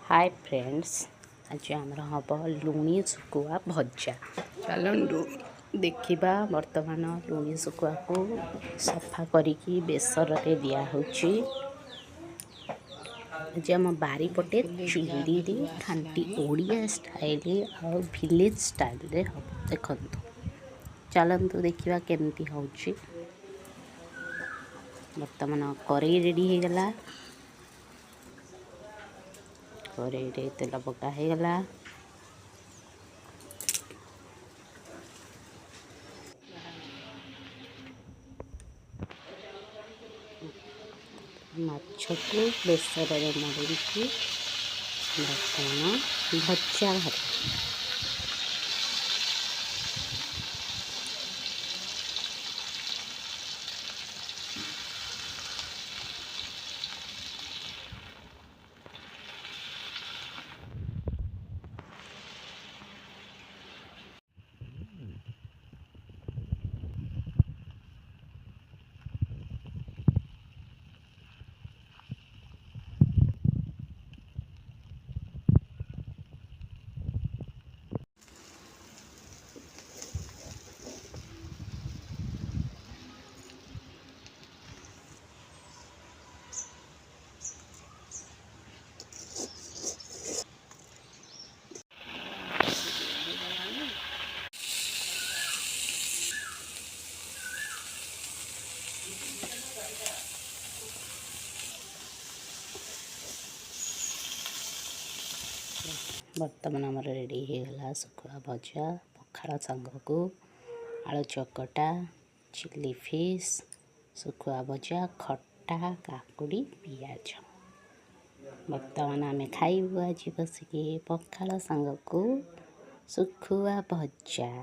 Hi friends, आज आमर हम लुणी सुखुआ भजा। चलु देखा बर्तमान लुणी सुखुआ को सफा करिकी बेसर रे दिया होची। आज आम बारीपटे चिंगड़ी खांटी ओडिया स्टाइल और विलेज स्टाइल रे हम देखु। चलतु देखा केमती होची। बर्तमान करेई रेडी हो गला। करेई रे तेल पका हो गला। माछ को बेसर रे मरिकी बर्तमान भजा हर बर्तमान आमर रेडी हो गला सुखुआ भजा पखाड़ सांग को आलू चकटा चिली फिश सुखुआ भजा खट्टा काकुड़ी पियाज। बर्तमान आम खाइबू आज बसिकी पखाड़ सांग को सुखुआ भजा।